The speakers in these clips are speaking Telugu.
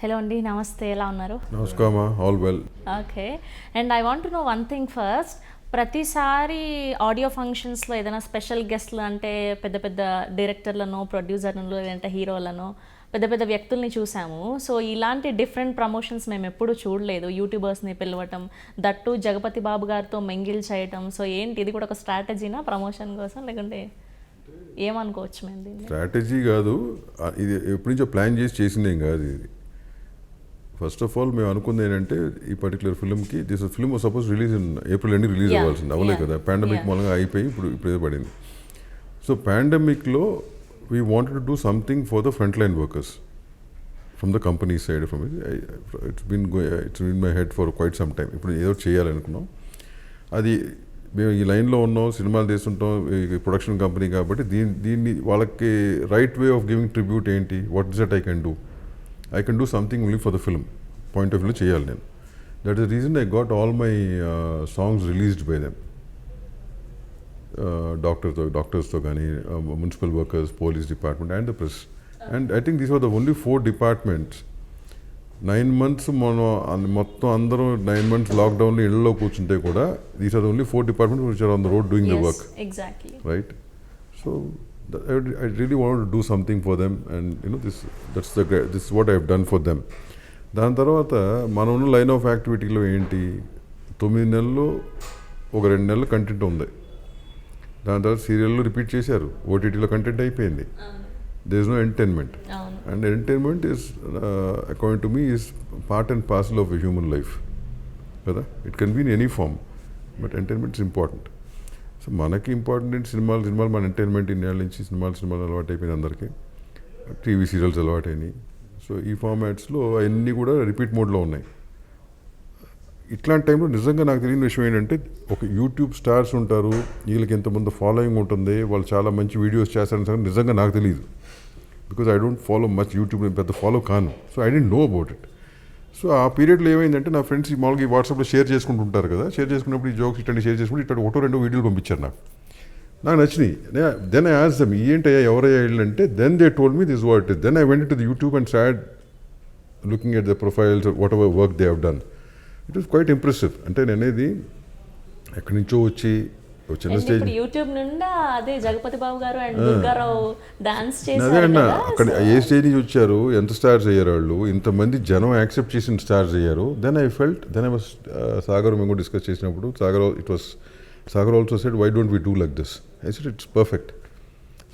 హలో అండి, నమస్తే. ఎలా ఉన్నారు? నమస్కారం, all well. Okay. And I want to know one thing first. ప్రతిసారి ఆడియో ఫంక్షన్స్లో ఏదైనా స్పెషల్ గెస్ట్లు అంటే పెద్ద పెద్ద డైరెక్టర్లను, ప్రొడ్యూసర్లను, లేదంటే హీరోలను, పెద్ద పెద్ద వ్యక్తుల్ని చూసాము. సో ఇలాంటి డిఫరెంట్ ప్రమోషన్స్ మేము ఎప్పుడూ చూడలేదు. యూట్యూబర్స్ని పిలవటం, దట్టు జగపతి బాబు గారితో మెంగిల్ చేయటం. సో ఏంటి, ఇది కూడా ఒక స్ట్రాటజీనా ప్రమోషన్ కోసం, లేకుంటే ఏమనుకోవచ్చు మేము దీన్ని? స్ట్రాటజీ కాదు, ఇది ఎప్పటి నుంచో ప్లాన్ చేసి చేసిందేం కాదు ఇది. ఫస్ట్ ఆఫ్ ఆల్ మేము అనుకుంది ఏంటంటే, ఈ పర్టికులర్ ఫిల్మ్కి this film suppose release in April ending release అవ్వాల్సింది, అవ్వలే కదా. పాండమిక్ మూలంగా అయిపోయి ఇప్పుడు ఏదో పడింది. సో పాండమిక్లో we wanted to do something for the front line workers from the company side. From it's been my head for quite some time. ఇప్పుడు ఏదో చేయాలనుకున్నాం. అది మేము ఈ లైన్లో ఉన్నాం, సినిమాలు తీస్తుంటాం, ప్రొడక్షన్ కంపెనీ కాబట్టి దీన్ని వాళ్ళకి right way of giving tribute ఏంటి, what is that I can do something only for the film point of వ్యూలో చేయాలి నేను. That is the reason I got all my songs released by them. డాక్టర్స్తో కానీ, municipal workers, police department and the press. And I think these are the only 4 departments. 9 months మనం మొత్తం అందరం 9 months లాక్డౌన్లో ఇళ్లలో కూర్చుంటే కూడా these are only 4 departments which are on the road doing the work. Exactly. Right. So I really wanted to do something for them, and this is what I have done for them. దాని తర్వాత మనం ఉన్న లైన్ ఆఫ్ యాక్టివిటీలో ఏంటి, 9 నెలలు ఒక 2 నెలలు కంటెంట్ ఉంది. దాని తర్వాత సీరియల్లో రిపీట్ చేశారు, ఓటీటీలో కంటెంట్ అయిపోయింది. there is no entertainment, and entertainment is according to me is part and parcel of a human life kada. It can be in any form, but entertainment is important. So మనకి ఇంపార్టెంట్ సినిమాలు మన ఎంటర్టైన్మెంట్. ఇన్నేళ్ళ నుంచి సినిమాలు అలవాటు అయిపోయింది అందరికీ, టీవీ సీరియల్స్ అలవాటైనాయి. సో ఈ ఫార్మాట్స్లో అవన్నీ కూడా రిపీట్ మోడ్లో ఉన్నాయి. ఇట్లాంటి టైంలో నిజంగా నాకు తెలియని విషయం ఏంటంటే, ఒక యూట్యూబ్ స్టార్స్ ఉంటారు, వీళ్ళకి ఎంతమంది ఫాలోయింగ్ ఉంటుంది, వాళ్ళు చాలా మంచి వీడియోస్ చేస్తారని సరే నిజంగా నాకు తెలియదు. Because I don't follow much YouTube, నేను పెద్ద ఫాలో కాను. So I don't know about it. So ఆ పీరియడ్లో ఏమైందంటే, నా ఫ్రెండ్స్ మామూలుగా ఈ వాట్సాప్లో షేర్ చేసుకుంటుంటారు కదా, షేర్ చేసుకున్నప్పుడు ఈ జోక్స్ ఇట్లా షేర్ చేసుకుంటే ఇట్లా 1-2 వీడియోలు పంపించారు నాకు నచ్చినాయి. దెన్ ఐ ఆస్క్డ్ దెమ్, ఏంటయ్యా ఎవరయ్యా అంటే, then they told me this what is. Then I went to the YouTube and start looking at the profiles, whatever work they have done. It was quite impressive. అంటే నేను అనేది ఎక్కడి నుంచో వచ్చి చిన్న స్టేజ్, యూట్యూబ్ నుండి అదే జగపతి బాబు గారు అండ్ దుర్గారావు డాన్స్ చేశారు. అదే అన్న, అక్కడ ఏ స్టేజ్ నుంచి వచ్చారు, ఎంత స్టార్స్ అయ్యారు వాళ్ళు, ఇంతమంది జనం యాక్సెప్ట్ చేసిన స్టార్స్ అయ్యారు. Then I felt, then I was Sagar మేము కూడా డిస్కస్ చేసినప్పుడు Sagar also said, why don't we do like this. I said it's perfect.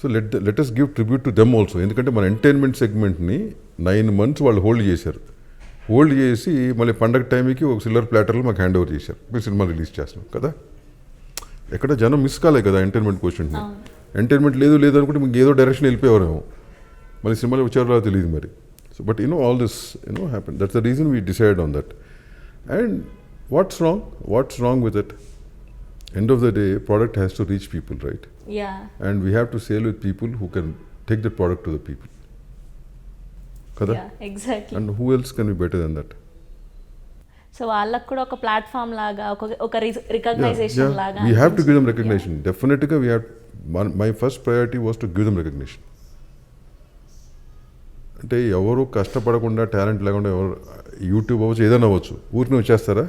So let us give tribute to them also. ఎందుకంటే మన ఎంటర్టైన్మెంట్ సెగ్మెంట్ని 9 months వాళ్ళు హోల్డ్ చేశారు. హోల్డ్ చేసి మళ్ళీ పండగ టైంకి ఒక సిల్వర్ ప్లాటర్లో మాకు హ్యాండ్ ఓవర్ చేశారు, మీరు సినిమా రిలీజ్ చేస్తున్నాం కదా. ఎక్కడ జనం మిస్ కాలే కదా ఎంటర్టైన్మెంట్ క్వశ్చన్ని. ఎంటర్టైన్మెంట్ లేదు అనుకుంటే మీకు ఏదో డైరెక్షన్ వెళ్ళిపోయేవారేమో, మళ్ళీ సినిమాలో వచ్చారో తెలియదు మరి. So but all this happen. That's the reason we decide on that. And what's wrong with it? End of the day, product has to reach people, right? Yeah. And we have to sell with people who can take that product to the people. Kada? Yeah, exactly. And who else can be better than that? So వాళ్ళకు కూడా ఒక ప్లాట్ఫామ్ లాగా, ఒక రికగ్నైజేషన్ లాగా. We have to give them recognition. Yeah. Definitely we have. My first priority was to give them recognition. అంటే ఎవరు కష్టపడకుండా, టాలెంట్ లేకుండా, ఎవరు యూట్యూబ్ అవ్వచ్చు, ఏదైనా అవ్వచ్చు, ఊరికి వచ్చేస్తారా?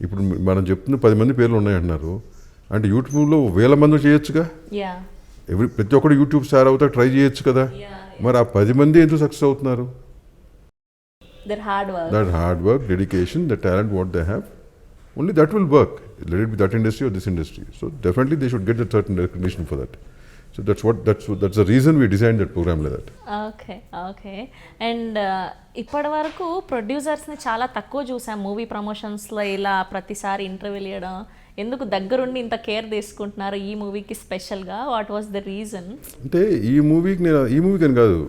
ఇప్పుడు మనం చెప్తున్న 10 మంది పేర్లు ఉన్నాయంటున్నారు, అంటే యూట్యూబ్లో 1000 మంది చేయొచ్చుగా. ప్రతి ఒక్కరు యూట్యూబ్ స్టార్ అవుతా ట్రై చేయొచ్చు కదా. మరి ఆ 10 మంది ఎందుకు సక్సెస్ అవుతున్నారు? That hard work, dedication, the talent what they have, only that will work. Let it be that industry or this industry. So definitely they should get a certain recognition for that. So that's the reason we designed that program like that. Okay. And ఇప్పటి వరకు ప్రొడ్యూసర్స్ని చాలా తక్కువ చూసాం మూవీ ప్రమోషన్స్లో. ఇలా ప్రతిసారి ఇంటర్వ్యూలు ఇవ్వడం, ఎందుకు దగ్గరుండి ఇంత కేర్ తీసుకుంటున్నారు ఈ మూవీకి స్పెషల్గా? What was the reason? అంటే ఈ మూవీకి అని కాదు,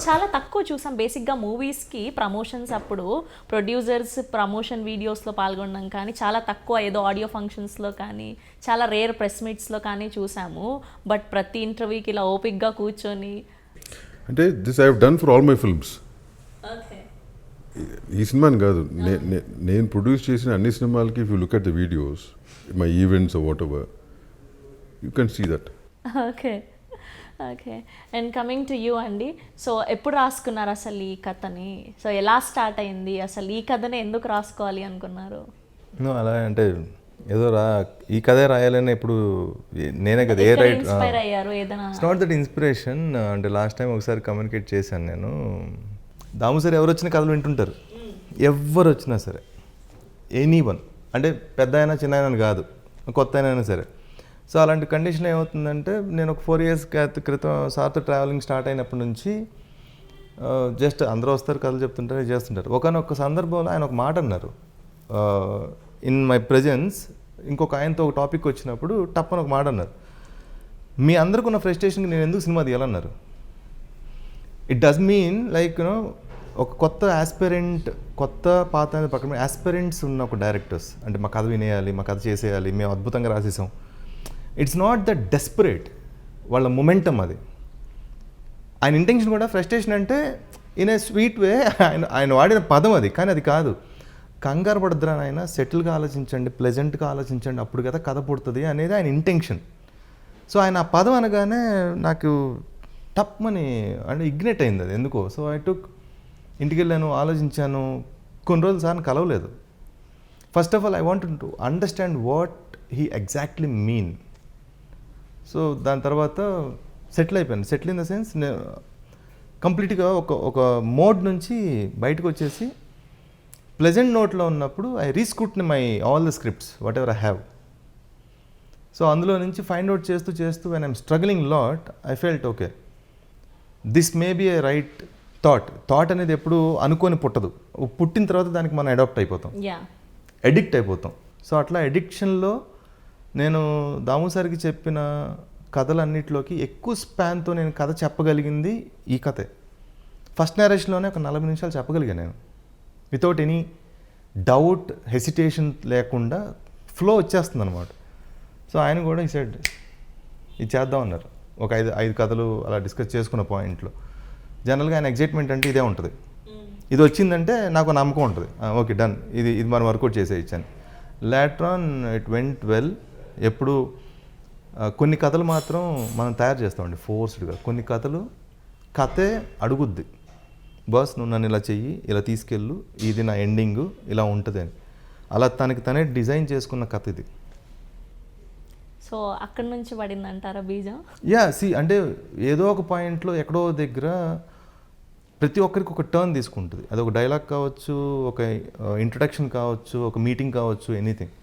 చాలా తక్కువ చూసాం బేసిక్గా మూవీస్కి ప్రమోషన్స్ అప్పుడు. ప్రొడ్యూసర్స్ ప్రమోషన్ వీడియోస్లో పాల్గొనడం కానీ చాలా తక్కువ, ఏదో ఆడియో ఫంక్షన్స్లో కానీ, చాలా రేర్ ప్రెస్ మీట్స్లో కానీ చూసాము. బట్ ప్రతి ఇంటర్వ్యూకి ఇలా ఓపిక్గా కూర్చొని, అంటే this I have done for all my films. ఈ సినిమాని కాదు, నేను ప్రొడ్యూస్ చేసిన అన్ని సినిమాలకి if you look at the videos, my events whatever, you can see that. Okay. Okay. And coming to you అండి, సో ఎప్పుడు రాసుకున్నారు అసలు ఈ కథని? సో ఎలా స్టార్ట్ అయింది అసలు? ఈ కథని ఎందుకు రాసుకోవాలి అనుకున్నారు? అలా అంటే ఏదో ఈ కథే రాయాలని ఇప్పుడు నేనే కదా ఏ రైట్ ఇన్స్పైర్ అయ్యారు ఏదైనా? It's not that inspiration. అంటే లాస్ట్ టైం ఒకసారి కమ్యూనికేట్ చేశాను నేను. దాము సార్ ఎవరు వచ్చిన కథలు వింటుంటారు, ఎవరు వచ్చినా సరే, ఎనీ వన్, అంటే పెద్ద అయినా చిన్న అయినా కాదు, కొత్త అయినా సరే. సో అలాంటి కండిషన్ ఏమవుతుందంటే, నేను ఒక 4 years క్రితం సార్తో ట్రావెలింగ్ స్టార్ట్ అయినప్పటి నుంచి జస్ట్ అందరూ వస్తారు, కథలు చెప్తుంటారు, ఇది చేస్తుంటారు. ఒకనొక సందర్భంలో ఆయన ఒక మాట అన్నారు ఇన్ మై ప్రెజెన్స్. ఇంకొక ఆయనతో ఒక టాపిక్ వచ్చినప్పుడు టప్పని ఒక మాట అన్నారు, మీ అందరికి ఉన్న ఫ్రస్ట్రేషన్కి నేను ఎందుకు సినిమా తీయాలన్నారు. It does mean like you know ఒక కొత్త ఆస్పిరెంట్, కొత్త పాత అనేది పక్కన ఆస్పిరెంట్స్ ఉన్న ఒక డైరెక్టర్స్, అంటే మా కథ వినేయాలి, మా కథ చేసేయాలి, మేము అద్భుతంగా రాసేసాం. ఇట్స్ నాట్ ద డెస్పరేట్, వాళ్ళ మొమెంటమ్ అది. ఆయన ఇంటెన్షన్ కూడా ఫ్రస్ట్రేషన్ అంటే ఇన్ ఏ స్వీట్ వే ఆయన వాడిన పదం అది, కానీ అది కాదు. కంగారు పడద్దురా ఆయన, సెటిల్గా ఆలోచించండి, ప్లెజెంట్గా ఆలోచించండి, అప్పుడు కదా కథ పుడుతుంది అనేది ఆయన ఇంటెన్షన్. సో ఆయన ఆ పదం అనగానే నాకు టప్మని అంటే ఇగ్నెట్ అయింది అది ఎందుకో. సో ఐ టుక్, ఇంటికి వెళ్ళాను, ఆలోచించాను, కొన్ని రోజులు సార్ని కలవలేదు. First of all I want to understand what he exactly mean. So దాని తర్వాత సెటిల్ అయిపోయాను. సెటిల్ ఇన్ ద సెన్స్ కంప్లీట్గా ఒక మోడ్ నుంచి బయటకు వచ్చేసి ప్లెజెంట్ నోట్లో ఉన్నప్పుడు ఐ రీస్క్రూట్ని my all the scripts whatever I have. So అందులో నుంచి ఫైండ్ అవుట్ చేస్తూ చేస్తూ when I'm struggling lot I felt okay, this may be a right thought అనేది ఎప్పుడు అనుకొని పుట్టదు, పుట్టిన తర్వాత దానికి మనం అడాప్ట్ అయిపోతాం, ఎడిక్ట్ అయిపోతాం. సో అట్లా ఎడిక్షన్లో నేను దాము సార్కి చెప్పిన కథలన్నిటిలోకి ఎక్కువ స్పాన్తో నేను కథ చెప్పగలిగింది ఈ కథే. ఫస్ట్ నేరేషన్లోనే ఒక 40 నిమిషాలు చెప్పగలిగాను నేను, వితౌట్ ఎనీ డౌట్, హెసిటేషన్ లేకుండా ఫ్లో వచ్చేస్తుంది అనమాట. సో ఆయన కూడా ఈ సైడ్ ఇది చేద్దాం అన్నారు. ఒక 5 కథలు అలా డిస్కస్ చేసుకున్న పాయింట్లో జనరల్గా ఆయన ఎగ్జైట్మెంట్ అంటే ఇదే ఉంటుంది. ఇది వచ్చిందంటే నాకు నమ్మకం ఉంటుంది, ఓకే డన్, ఇది మనం వర్కౌట్ చేసేయచ్చాను. Later on it went well. ఎప్పుడు కొన్ని కథలు మాత్రం మనం తయారు చేస్తామండి ఫోర్స్డ్గా, కొన్ని కథలు కథే అడుగుద్ది, బాస్ నువ్వు నన్ను ఇలా చెయ్యి, ఇలా తీసుకెళ్ళు, ఇది నా ఎండింగు, ఇలా ఉంటుంది అని. అలా తనకి తనే డిజైన్ చేసుకున్న కథ ఇది. సో అక్కడి నుంచి పడిందంటారా బీజం? అంటే ఏదో ఒక పాయింట్లో ఎక్కడో దగ్గర ప్రతి ఒక్కరికి ఒక టర్న్ తీసుకుంటుంది. అది ఒక డైలాగ్ కావచ్చు, ఒక ఇంట్రడక్షన్ కావచ్చు, ఒక మీటింగ్ కావచ్చు, ఎనీథింగ్.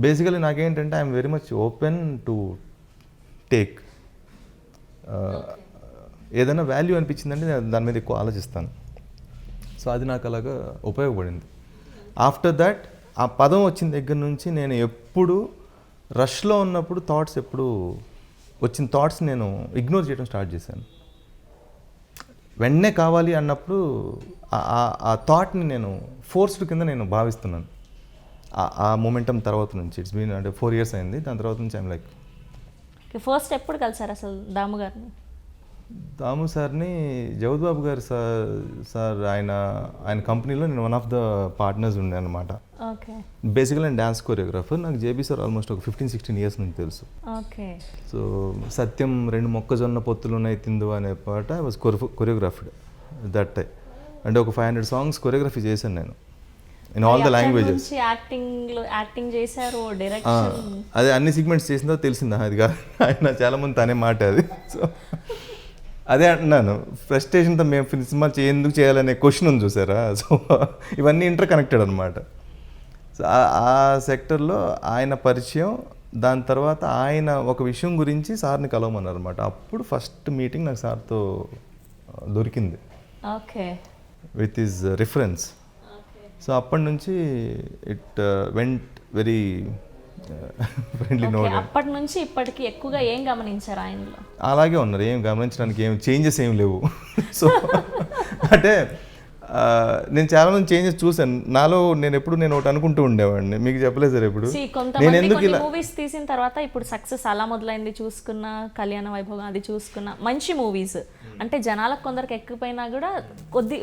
బేసికలీ నాకేంటంటే I'm very much open to take. ఏదైనా వాల్యూ అనిపించిందంటే నేను దాని మీద ఎక్కువ ఆలోచిస్తాను. సో అది నాకు అలాగా ఉపయోగపడింది. ఆఫ్టర్ దాట్ ఆ పదం వచ్చిన దగ్గర నుంచి నేను ఎప్పుడు రష్లో ఉన్నప్పుడు వచ్చిన థాట్స్ నేను ఇగ్నోర్ చేయడం స్టార్ట్ చేశాను. వెంటనే కావాలి అన్నప్పుడు ఆ థాట్ని నేను ఫోర్స్డ్ కింద నేను భావిస్తున్నాను. ఆ మూమెంటం తర్వాత నుంచి ఇట్స్ బీన్ అంటే 4 years అయింది. దాని తర్వాత నుంచి ఐమ్ లైక్. ఫస్ట్ ఎప్పుడు కలిసారు అసలు దాము గారిని? దాము సార్ని జవద్ బాబు గారు సార్ ఆయన కంపెనీలో నేను వన్ ఆఫ్ ద పార్ట్నర్స్ ఉండే అనమాట. ఓకే. బేసికల్ అండ్ డాన్స్ కొరియోగ్రాఫర్. నాకు జేబీ సార్ ఆల్మోస్ట్ ఒక 15-16 years నుంచి తెలుసు. ఓకే. సో సత్యం 2 మొక్కజొన్న పొత్తులు ఉన్నాయి తిందు అనే పాట I was choreographed that time. అంటే ఒక 500 songs కొరియోగ్రఫీ చేశాను నేను in all the languages. Acting చేశారు, డైరెక్షన్, అదే అన్ని సిగ్మెంట్స్ చేసిందో తెలిసిందా అది కాదు, ఆయన చాలా మంది తనే మాట అది. సో అదే అంటున్నాను, ఫ్రస్ట్రేషన్తో మేము సినిమా ఎందుకు చేయాలనే క్వశ్చన్ ఉంది చూసారా. సో ఇవన్నీ ఇంటర్ కనెక్టెడ్ అనమాట. సో ఆ సెక్టర్లో ఆయన పరిచయం, దాని తర్వాత ఆయన ఒక విషయం గురించి సార్ని కలవమన్నారు అనమాట. అప్పుడు ఫస్ట్ మీటింగ్ నాకు సార్తో దొరికింది. Okay. With his reference. So అప్పటి నుంచి it went very friendly note. అప్పటి నుంచి ఇప్పటికి ఎక్కువగా ఏం గమనించారు ఆయనలో? అలాగే ఉన్నారు, ఏం గమనించడానికి ఏం చేంజెస్ ఏం లేవు. సో అంటే నేను చాలా మంది చేంజెస్ చూసాను నాలో. నేను ఒకటి అనుకుంటూ ఉండేవాడిని, మీకు చెప్పలేదు సార్ ఎప్పుడు. నేను ఎందుకు ఇలా మూవీస్ తీసిన తర్వాత ఇప్పుడు సక్సెస్ అలా మొదలైంది చూసుకున్న, కళ్యాణ వైభోగం అది చూసుకున్న, మంచి మూవీస్ అంటే జనాలకు కొందరికి ఎక్కిపోయినా కూడా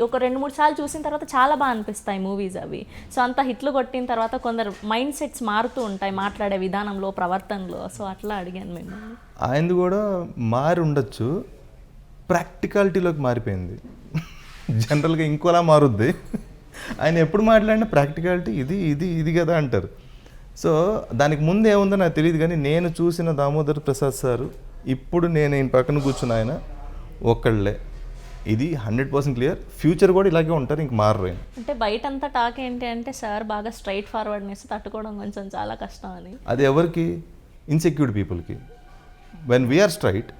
ఒక 2-3 సార్లు చూసిన తర్వాత చాలా బాగా అనిపిస్తాయి మూవీస్ అవి. సో అంత హిట్లు కొట్టిన తర్వాత కొందరు మైండ్ సెట్స్ మారుతూ ఉంటాయి మాట్లాడే విధానంలో, ప్రవర్తనలో. సో అట్లా అడిగాను మిమ్మల్ని. ఆయనది కూడా మారి ఉండొచ్చు, ప్రాక్టికాలిటీలోకి మారిపోయింది. జనరల్గా ఇంకోలా మారుద్ది. ఆయన ఎప్పుడు మాట్లాడినా ప్రాక్టికాలిటీ ఇది కదా అంటారు. సో దానికి ముందు ఏముందో నాకు తెలియదు, కానీ నేను చూసిన దామోదర్ ప్రసాద్ సారు ఇప్పుడు నేను ఈయన పక్కన కూర్చున్న ఆయన ఒక్కళ్ళే. ఇది 100% క్లియర్. ఫ్యూచర్ కూడా ఇలాగే ఉంటారు, ఇంక మారరు. అంటే బయటంతా టాక్ ఏంటి అంటే సార్ బాగా స్ట్రైట్ ఫార్వర్డ్నెస్ తట్టుకోవడం కొంచెం చాలా కష్టం అని. అది ఎవరికి? ఇన్సెక్యూర్డ్ పీపుల్కి. వెన్ వీఆర్ స్ట్రైట్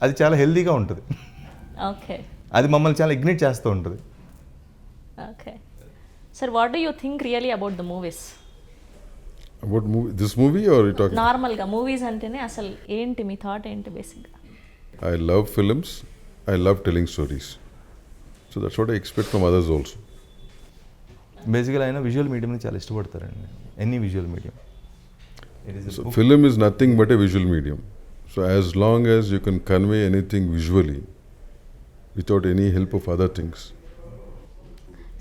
అది చాలా హెల్దీగా ఉంటుంది. ఓకే, అది మమ్మల్ని చాలా ఇగ్నైట్ చేస్తూ ఉంటుంది. Okay sir, what do you think really about the movies? About this movie or you talking? నార్మల్గా మూవీస్ అంటేనే అసలు ఏంటి మీ థాట్ ఏంటి బేసిక్గా? I love films. I love telling stories. So that's what I expect from others also. బేసికల్ ఆయన విజువల్ మీడియంని చాలా ఇష్టపడతారండి. Any visual medium. So film is nothing but a visual medium. So as long as you can convey anything visually without any help of other things.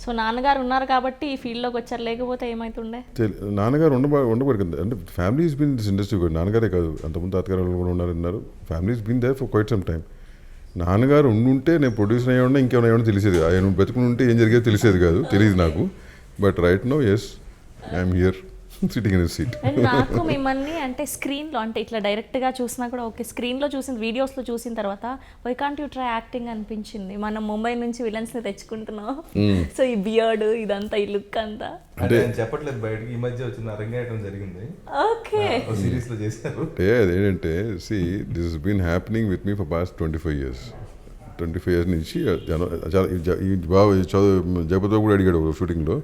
So నాన్నగారు ఉన్నారు కాబట్టి ఈ ఫీల్డ్లోకి వచ్చారు, లేకపోతే ఏమవుతుండే? నాన్నగారు ఉండబడి కదా, అంటే family is been this industry కూడా. నాన్నగారే కాదు, అంతకుముందు తాతగారు కూడా ఉన్నారు. Family is been there for quite some time. నాన్నగారు ఉండుంటే నేను ప్రొడ్యూసర్ అయ్యి ఉన్నా ఇంకేమైనా తెలిసేది. ఆయన బతుకుని ఉంటే ఏం జరిగేది తెలిసేది కాదు, తెలియదు నాకు. But right now as I'm here sitting in seat. And నాకు మిమ్మల్ని అంటే స్క్రీన్లో అంటే ఇట్లా డైరెక్ట్గా చూసినా కూడా ఓకే, స్క్రీన్లో చూసిన వీడియోస్లో చూసిన తర్వాత why can't you try acting అనిపించింది. మనం ముంబై నుంచి విలన్స్ని తెచ్చుకుంటున్నాం. సో ఈ బియర్డ్ ఇదంతా, ఈ లుక్ అంతా అంటే చెప్పట్లేదు బయటకి. ఈ మధ్య వచ్చిన అరంగేయటం జరిగింది. ఓకే, సిరీస్లో చేశారు. అంటే అదేంటంటే this has been happening with me for past 25 years. 25 years నుంచి చదువు జగపతిలో కూడా అడిగాడు ఒక షూటింగ్లో,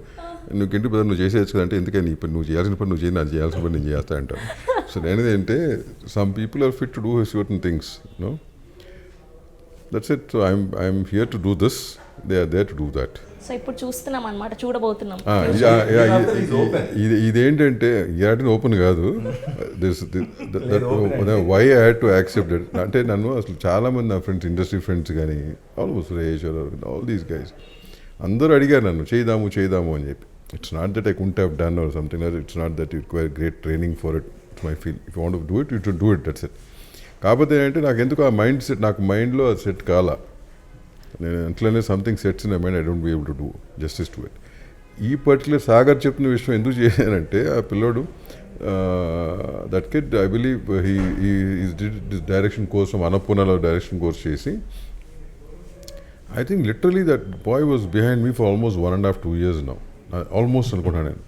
నువ్వు ఇంటి పని నువ్వు చేసేయచ్చు కదా అంటే, ఎందుకని ఈ పని నువ్వు చేయాల్సిన పని నువ్వు చేయి, నాకు చేయాల్సిన పని నేను చేస్తా అంటాను. సో నేనేదంటే some people are fit to do certain things, no, that's it. So I'm here to do this, they are there to do that. So ఇప్పుడు చూస్తున్నాం అనమాట, చూడబోతున్నాం. ఇదేంటంటే ఇలాంటి ఓపెన్ కాదు, why I had to accept it. అంటే నన్ను అసలు చాలామంది నా ఫ్రెండ్స్, ఇండస్ట్రీ ఫ్రెండ్స్ కానీ, almost Suresh, all these guys అందరూ అడిగారు నన్ను చేద్దాము అని చెప్పి. It's not that I could have done or something, it's not that it require great training for it. It's my feel. If you want to do it, you should do it, that's it. కాకపోతే ఏంటంటే నాకు ఎందుకు ఆ మైండ్ సెట్, నాకు మైండ్లో అది సెట్ కాలా. నేను అట్లనే something sets in mind, I don't be able to do justice to it. ఈ పర్టికులర్ సాగర్ చెప్పిన విషయం ఎందుకు చేశానంటే, ఆ పిల్లోడు that kid I believe he did direction course, అన్నపూర్ణలో డైరెక్షన్ కోర్స్ చేసి, I think literally that boy was behind me for almost 1.5-2 years now. Almost అనుకుంటాను నేను.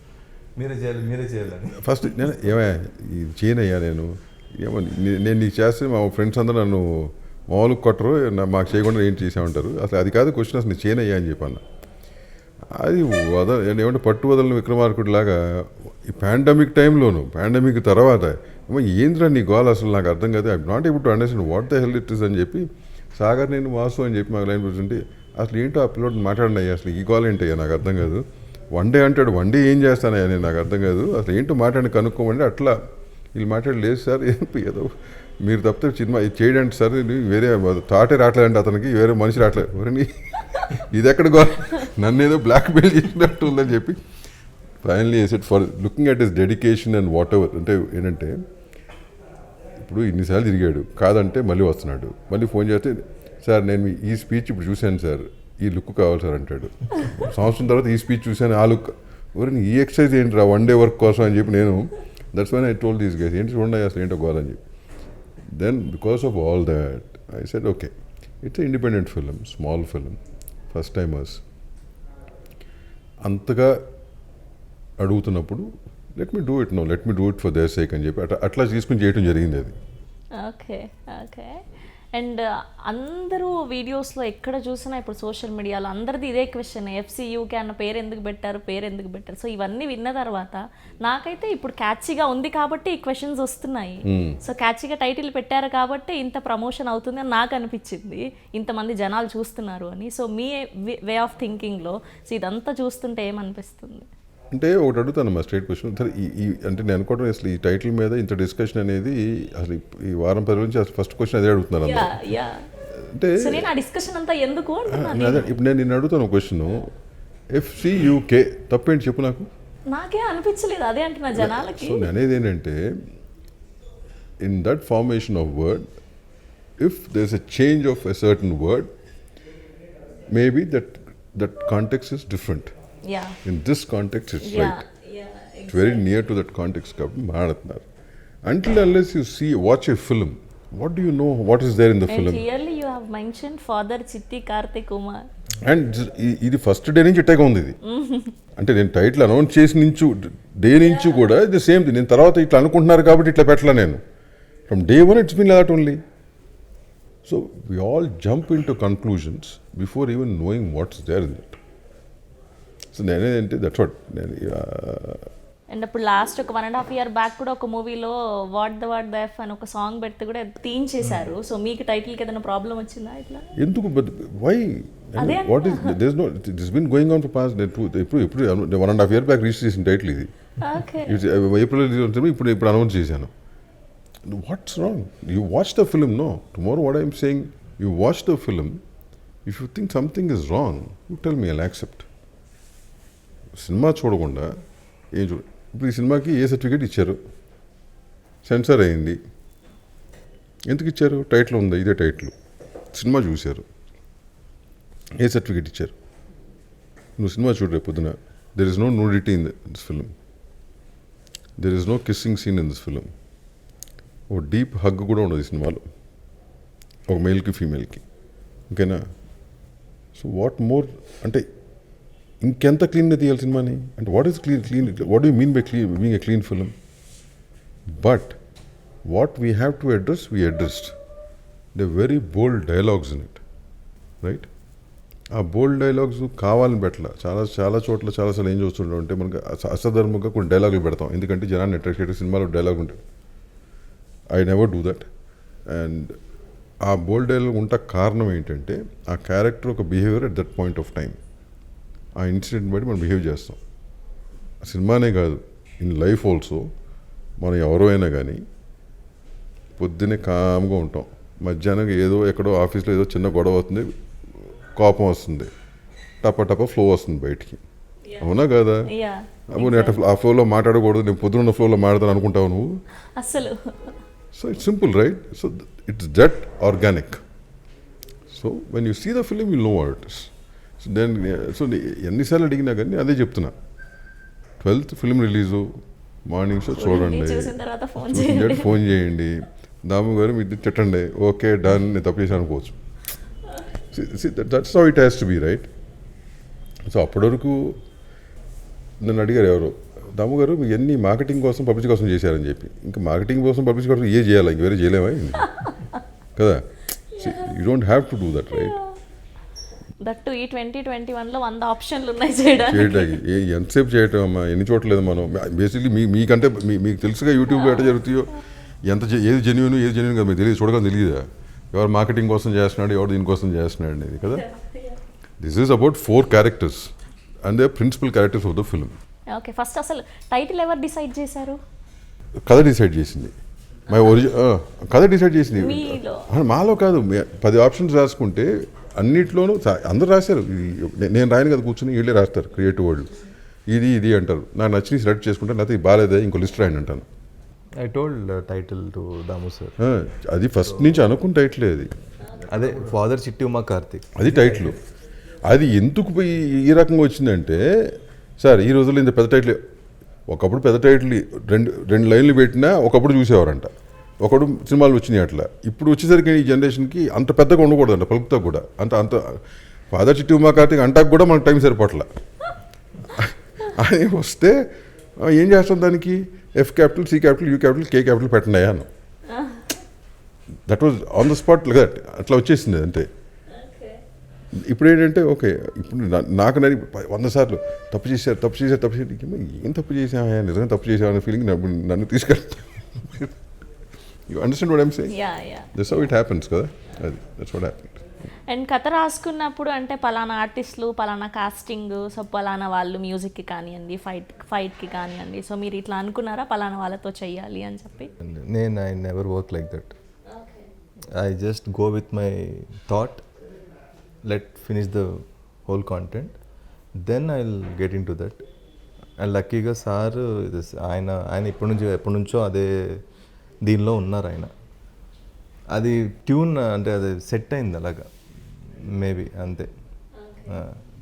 మీరే చేయాలని ఫస్ట్ నేను ఏమయ్యా ఇది చేయనయ్యా, నేను నీకు చేస్తే మా ఫ్రెండ్స్ అందరూ నన్ను మామూలు కొట్టరు, మాకు చేయకుండా ఏం చేసామంటారు. అసలు అది కాదు క్వశ్చన్, అసలు నేను చేయనయ్యా అని చెప్పాను. అది ఏమంటే పట్టు వదలని విక్రమార్కుడు లాగా ఈ పాండమిక్ టైంలోను, పాండమిక్ తర్వాత ఏంద్రా నీ గోల్ అసలు నాకు అర్థం కాదు, I not able to understand what the hell it is అని చెప్పి సాగర్ నేను వాసు అని చెప్పి మాకు లైన్ కూర్చుంటే, అసలు ఏంటో ఆ పిల్లోడు మాట్లాడినయ్యా, అసలు ఈ గోల్ ఏంటయ్యా నాకు అర్థం కాదు, వన్ డే అంటాడు, వన్ డే ఏం చేస్తానయ్యా నేను నాకు అర్థం కాదు, అసలు ఏంటో మాట్లాడి కనుక్కోమంటే అట్లా వీళ్ళు మాట్లాడి, లేదు సార్ ఏదో మీరు తప్పితే సినిమా ఇది చేయడానికి సార్, వేరే థాటే రావట్లేదంటే అతనికి, వేరే మనిషి రావట్లేదు. ఎవరని ఇది ఎక్కడ నన్ను ఏదో బ్లాక్ మెయిల్ చేసినట్టు ఉందని చెప్పి finally asset for looking at his dedication and what ever. అంటే ఏంటంటే ఇప్పుడు ఇన్నిసార్లు తిరిగాడు, కాదంటే మళ్ళీ వస్తున్నాడు, మళ్ళీ ఫోన్ చేస్తే సార్ నేను ఈ స్పీచ్ ఇప్పుడు చూశాను సార్, ఈ లుక్ కావాలి సార్ అంటాడు. సంవత్సరం తర్వాత ఈ స్పీచ్ చూశాను, ఆ లుక్, ఎవరైనా ఈ ఎక్సర్సైజ్ ఏంటి వన్ డే వర్క్ కోసం అని చెప్పి నేను, that's why I told these guys ఏంటి చూడండి అసలు ఏంటో గోల్ అని చెప్పి. Then because of all that, I said, okay, it's an independent film, small film, first timers. అంతగా అడుగుతున్నప్పుడు let me do it for their sake అని చెప్పి అట్లా తీసుకుని చేయడం జరిగింది అది. ఓకే. అండ్ అందరూ వీడియోస్లో ఎక్కడ చూసినా ఇప్పుడు సోషల్ మీడియాలో అందరిది ఇదే క్వశ్చన్, ఎఫ్సియూకే అన్న పేరు ఎందుకు పెట్టారు. సో ఇవన్నీ విన్న తర్వాత నాకైతే ఇప్పుడు క్యాచీగా ఉంది కాబట్టి ఈ క్వశ్చన్స్ వస్తున్నాయి. సో క్యాచీగా టైటిల్ పెట్టారు కాబట్టి ఇంత ప్రమోషన్ అవుతుంది అని నాకు అనిపించింది, ఇంతమంది జనాలు చూస్తున్నారు అని. సో మీ వే ఆఫ్ థింకింగ్లో సో ఇదంతా చూస్తుంటే ఏమనిపిస్తుంది? అంటే ఒకటి అడుగుతాను మా స్ట్రైట్ క్వశ్చన్, సరే అంటే నేను అనుకోవడం అసలు ఈ టైటిల్ మీద ఇంత డిస్కషన్ అనేది అసలు ఈ వారం 10 నుంచి అసలు ఫస్ట్ క్వశ్చన్ అదే అడుగుతున్నాను. అంటే సో నేను ఆ డిస్కషన్ అంతా ఎందుకు అంటున్నాను. అదే ఇప్పుడు నేను నిన్ను అడుగుతాను క్వశ్చన్, FCUK తప్పేంటి చెప్పు నాకు. నాకే అనిపించలేదు, అదే అంటున్నా జనాలకి. సో నేను అనేది ఏంటంటే in that formation of word, if there is a change of a certain word, maybe that context is different. Ya in this context it's ya right. It's very near to that context కాబట్టి మాట్లాడుతున్నారు. Until unless you watch a film, what do you know what is there in the And film? clearly you have mentioned father Chitti Karthik Kumar. And ఇది ఫస్ట్ డే నుంచి ఇట్టాగా ఉంది ఇది. అంటే నేను టైటిల్ అనౌన్స్ చేసి నుంచి డే నుంచి కూడా ఇది సేమ్ థింగ్. నేను తర్వాత ఇట్లా అనుకుంటున్నారు కాబట్టి ఇట్లా పెట్టలే నేను. From day one it's been that only. So we all jump in to conclusions before even knowing what's there in that. So నేనేంటే దట్స్ వాట్ నేను అండ్ అప్పుడు లాస్ట్ ఒక 1.5 year బ్యాక్ కూడా ఒక మూవీలో వాట్ ద ఎఫ్ అని ఒక సాంగ్ పెడితే కూడా థీమ్ చేశారు. సో మీకు టైటిల్కి ఏదైనా ప్రాబ్లం వచ్చిందా ఇట్లా? ఎందుకు వై అదే what is there is no this been going on for past ఇప్పుడు 1.5 year బ్యాక్ రిజిస్టర్ చేసిన టైటిల్ ఇది. ఓకే ఏప్రిల్ ఇప్పుడు అనౌన్స్ చేశాను. What's wrong? You watch the film. No tomorrow what I'm saying, you watch the film. If you think something is wrong, you tell me, I'll accept. సినిమా చూడకుండా ఏం చూడ. ఇప్పుడు ఈ సినిమాకి ఏ సర్టిఫికేట్ ఇచ్చారు? సెన్సార్ అయింది. ఎందుకు ఇచ్చారు? టైటిల్ ఉంది, ఇదే టైటిల్. సినిమా చూశారు, ఏ సర్టిఫికేట్ ఇచ్చారు? నువ్వు సినిమా చూడు రేపు పొద్దున. There is no nudity in this film. There is no kissing scene in this film. ఒక డీప్ హగ్ కూడా ఉండదు ఈ సినిమాలో, ఒక మేల్కి ఫీమేల్కి. ఓకేనా? సో వాట్ మోర్ అంటే ఇంకెంత క్లీన్గా తీయాలి సినిమాని? అంటే what is clean? What you mean by being a clean film? But what we have to address, we addressed the very bold dialogues in it, right? ఆ బోల్డ్ డైలాగ్స్ కావాలని పెట్టాల. చాలా చోట్ల చాలాసార్లు ఏం చూస్తుంటాం అంటే మనకి అసధర్మంగా కొన్ని డైలాగులు పెడతాం, ఎందుకంటే జనాన్ని అట్రాక్ట్ చేయడం. సినిమాలో డైలాగ్ ఉంటుంది. I never do that. And ఆ బోల్డ్ డైలాగ్ ఉంటే కారణం ఏంటంటే ఆ క్యారెక్టర్ ఒక behaviour at that point of time, ఆ ఇన్సిడెంట్ బట్టి మనం బిహేవ్ చేస్తాం. సినిమానే కాదు, ఇన్ లైఫ్ ఆల్సో మనం ఎవరో అయినా కానీ పొద్దున్నే కామ్గా ఉంటాం, మధ్యాహ్నం ఏదో ఎక్కడో ఆఫీస్లో ఏదో చిన్న గొడవ అవుతుంది, కోపం వస్తుంది, టప ఫ్లో వస్తుంది బయటికి. అవునా కదా? అప్పుడు నేను ఆ ఫ్లోలో మాట్లాడకూడదు, నేను పొద్దున్న ఫ్లోలో మాట్లాడతాను అనుకుంటావు నువ్వు అసలు. So it's simple, right? So it's that organic. So when you see the film you know what it is. So then so ఎన్నిసార్లు అడిగినా కానీ అదే చెప్తున్నా. 12th film release, morning show చూడండి, చూసిన తర్వాత ఫోన్ చేయండి, దాము గారు మీరు తిట్టండి, ఓకే డన్, నేను తప్పు చేశాను అనుకోవచ్చు. That's how it has to be, right? So అప్పటి వరకు నన్ను అడిగారు ఎవరు, దాము గారు మీరు ఎన్ని మార్కెటింగ్ కోసం పబ్లిసిటీ కోసం చేశారని చెప్పి. ఇంకా మార్కెటింగ్ కోసం పబ్లిసిటీ కోసం ఏ చేయాలి, ఇంక వేరే చేయలేమా కదా? You don't have to do that, right? That ఈ 2021లో 100 ఆప్షన్లు ఉన్నాయి చేయడానికి. ఎంతసేపు చేయటం అమ్మా, ఎన్ని చోట్లేదు మనం. బేసిక్లీ మీకంటే మీకు తెలుసుగా యూట్యూబ్లో ఎట్లా జరుగుతాయో, ఏది జెన్యున్ కదా మీకు తెలియదు, చూడగా తెలియదా ఎవరు మార్కెటింగ్ కోసం చేస్తున్నాడు, ఎవరు దీనికోసం చేస్తున్నాడు అనేది కదా. This is about 4 characters and the principal characters of the film. Okay, first అసలు టైటిల్ ఎవరు డిసైడ్ చేశారు? కథ డిసైడ్ చేసింది. కథ డిసైడ్ చేసింది మాలో కాదు. 10 ఆప్షన్స్ రాసుకుంటే అన్నిట్లోనూ అందరూ రాశారు. నేను రాయను కదా కూర్చొని, వీళ్ళే రాస్తారు క్రియేటివ్ వాళ్ళు. ఇది అంటారు, నాకు నచ్చి సెలెక్ట్ చేసుకుంటే, లేకపోతే ఇది బాగాలేదా ఇంకో లిస్ట్ రాయండి అంటాను. I told title to Damu sir. అది ఫస్ట్ నుంచి అనుకున్న టైటిలే అది. అదే ఫాదర్ చిట్టి ఉమా కార్తిక్, అది టైటిల్. అది ఎందుకు పోయి ఈ రకంగా వచ్చిందంటే, సార్ ఈ రోజుల్లో ఇంత పెద్ద టైటిల్, ఒకప్పుడు పెద్ద టైటిల్ రెండు లైన్లు పెట్టినా ఒకప్పుడు చూసేవారంట, ఒకడు సినిమాలు వచ్చినాయి అట్లా. ఇప్పుడు వచ్చేసరికి ఈ జనరేషన్కి అంత పెద్దగా ఉండకూడదంట, పలుకుతా కూడా అంత ఫాదర్ చిట్టి ఉమా కార్తిక్ అంటాక కూడా మనకు టైం సరిపోట్ల. అని వస్తే ఏం చేస్తాం దానికి, F capital, C capital, U capital, K capital పెట్టండి అయ్యాను. That was on the spot అట్లా వచ్చేసింది అంతే. ఇప్పుడు ఏంటంటే ఓకే, ఇప్పుడు నాకు 100 సార్లు తప్పు చేశారు ఏం తప్పు చేసామా, నిజంగా తప్పు చేసామా అనే ఫీలింగ్ నన్ను తీసుకెళ్తా. You understand what I'm saying? That's how it happens కదా. అది దట్స్ వాట్ హ్యాపెన్స్. అండ్ కథ రాసుకున్నప్పుడు అంటే పలానా ఆర్టిస్టులు, పలానా కాస్టింగ్, సో పలానా వాళ్ళు మ్యూజిక్కి కానివ్వండి, ఫైట్కి కానివ్వండి, సో మీరు ఇట్లా అనుకున్నారా పలానా వాళ్ళతో చెయ్యాలి అని చెప్పి? నేను I never work like that. I just go with my thought, let finish the whole content, then I'll get into that. And లక్కీగా సార్ ఆయన ఎప్పటి నుంచో అదే దీనిలో ఉన్నారు ఆయన. అది ట్యూన్ అంటే అది సెట్ అయింది అలాగా మేబీ అంతే.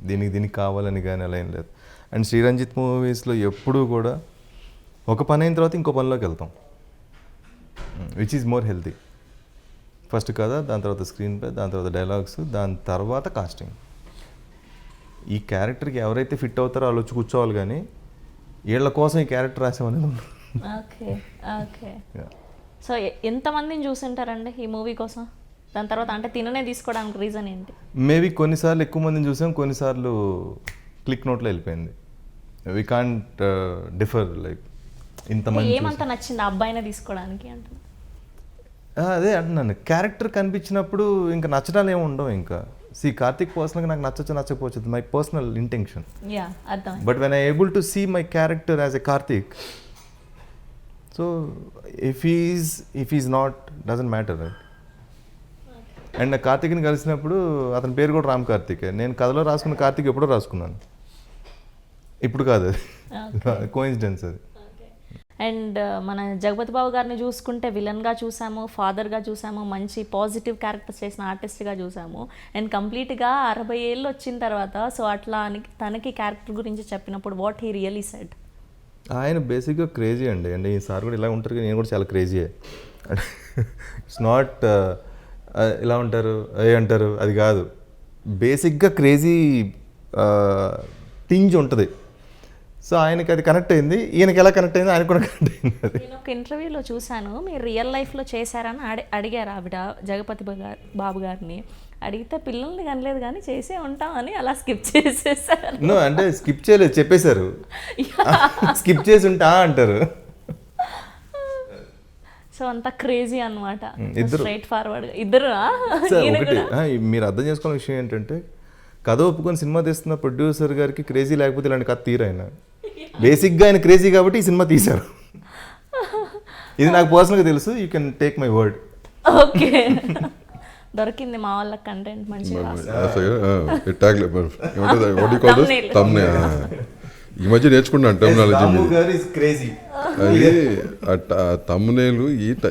దీనికి కావాలని కానీ అలా ఏం లేదు. అండ్ శ్రీరంజిత్ మూవీస్లో ఎప్పుడూ కూడా ఒక పని అయిన తర్వాత ఇంకో పనిలోకి వెళ్తాం, which is more healthy. First కథ, దాని తర్వాత స్క్రీన్ ప్లే, దాని తర్వాత డైలాగ్స్, దాని తర్వాత కాస్టింగ్. ఈ క్యారెక్టర్కి ఎవరైతే ఫిట్ అవుతారో వాళ్ళు వచ్చి కూర్చోవాలి, కానీ వీళ్ళ కోసం ఈ క్యారెక్టర్ రాసామనేది. Okay okay. సో ఎంతమందిని చూసింటారండి ఈ మూవీ కోసం? దాని తర్వాత అంటే తిననే తీసుకోవడానికి రీజన్ ఏంటి? మేబీ కొన్నిసార్లు ఎక్కువ మందిని చూసాం, కొన్నిసార్లు క్లిక్ నోట్లో వెళ్ళిపోయింది. వీ కాంట్ డిఫర్ లైక్ ఇంతమంది. ఏమంత నచ్చింది ఆ అబ్బాయినే తీసుకోవడానికి అంటున్నా? అదే అంటున్నాను, క్యారెక్టర్ కనిపించినప్పుడు ఇంకా నచ్చడాలు ఏమి ఉండవు. ఇంకా కార్తిక్ పర్సనల్గా నాకు నచ్చకపోవచ్చు, my personal intention. But when I able to see my character as a Karthik, so if is not doesn't matter, right? And కార్తిక్ని కలిసినప్పుడు అతని పేరు కూడా రామ్ కార్తికే. నేను కథలో రాసుకున్న కార్తిక్ ఎప్పుడో రాసుకున్నాను, ఇప్పుడు కాదు, అది కోఇన్సిడెన్స్ అది. అండ్ మన జగపతి బాబు గారిని చూసుకుంటే విలన్గా చూసాము, ఫాదర్గా చూసాము, మంచి పాజిటివ్ క్యారెక్టర్స్ చేసిన ఆర్టిస్ట్గా చూసాము. అండ్ కంప్లీట్గా 60 ఏళ్ళు వచ్చిన తర్వాత సో అట్లా తనకి క్యారెక్టర్ గురించి చెప్పినప్పుడు వాట్ హీ రియలీ సెడ్? ఆయన బేసిక్గా క్రేజీ అండి. అండ్ ఈ సార్ కూడా ఇలా ఉంటారు, కానీ నేను కూడా చాలా క్రేజీయే. ఇట్స్ నాట్ ఇలా ఉంటారు ఏ అంటారు అది కాదు, బేసిక్గా క్రేజీ టింజ్ ఉంటుంది. సో ఆయనకి అది కనెక్ట్ అయింది, ఈయనకి ఎలా కనెక్ట్ అయింది ఆయనకు కూడా కనెక్ట్ అయింది. నేను ఒక ఇంటర్వ్యూలో చూశాను, మీరు రియల్ లైఫ్లో చేశారని అడిగారు ఆవిడ జగపతి బాబు గారిని. అడిగితే పిల్లల్ని కనలేదు కానీ చేసే ఉంటామని అలా స్కిప్ చేసేసారు. అంటే స్కిప్ చేయలేదు, చెప్పేశారు. స్కిప్ చేసి ఉంటా అంటారు. సో అంత క్రేజీ అనమాట, ఇద్దరు స్ట్రైట్ ఫార్వర్డ్ ఇద్దరు. ఒకటి మీరు అర్థం చేసుకోవాల విషయం ఏంటంటే, కథ ఒప్పుకొని సినిమా తీస్తున్న ప్రొడ్యూసర్ గారికి క్రేజీ లేకపోతే ఇలాంటి కథ తీరైన. బేసిక్గా ఆయన క్రేజీ కాబట్టి ఈ సినిమా తీశారు. ఇది నాకు పర్సనల్గా తెలుసు, you can take my word. Okay, దొరికింది మా వాళ్ళకి కంటెంట్ మంచిగా. ఈ మధ్య నేర్చుకున్నాను టెర్మినాలజీ. క్రేజీ అది తమ్మునేలు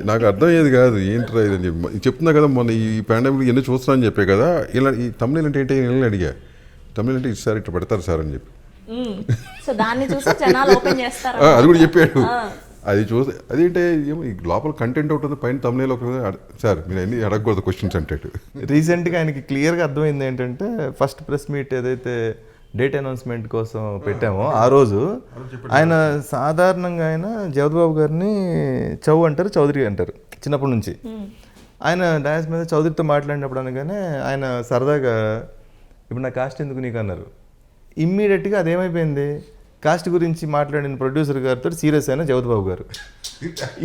నాకు అర్థమయ్యేది కాదు, ఏంట్రా ఇది అని చెప్పి చెప్తున్నా కదా. మొన్న ఈ పాండమిక్ ఎన్ని చూస్తున్నా అని చెప్పే కదా, ఇలా ఈ తమ్మునేలు అంటే ఏంటి అని అడిగా. తమ్మునేలు అంటే సార్ ఇట్లా పెడతారు సార్ అని చెప్పి, సో దాన్ని చూసి జనాలు ఓపెన్ చేస్తారు. అది కూడా చెప్పాడు. అది చూసి అదేంటే ఏమో ఈ లోపల కంటెంట్ ఉంటుంది, పైన తమ్మునేలు ఒక సార్ మీరు అన్ని అడగకూడదు క్వశ్చన్స్ అంటే. రీసెంట్గా ఆయనకి క్లియర్గా అర్థమైంది ఏంటంటే, ఫస్ట్ ప్రెస్ మీట్ ఏదైతే డేట్ అనౌన్స్మెంట్ కోసం పెట్టామో ఆ రోజు ఆయన సాధారణంగా ఆయన జగద్బాబు గారిని అంటారు, చౌదరి అంటారు చిన్నప్పటి నుంచి. ఆయన డాన్స్ మీద చౌదరితో మాట్లాడినప్పుడు అనగానే ఆయన సరదాగా ఇప్పుడు నా కాస్ట్ ఎందుకు నీకు అన్నారు. ఇమ్మీడియట్గా అదేమైపోయింది, కాస్ట్ గురించి మాట్లాడిన ప్రొడ్యూసర్ గారితో సీరియస్ అయిన జగద్బాబు గారు.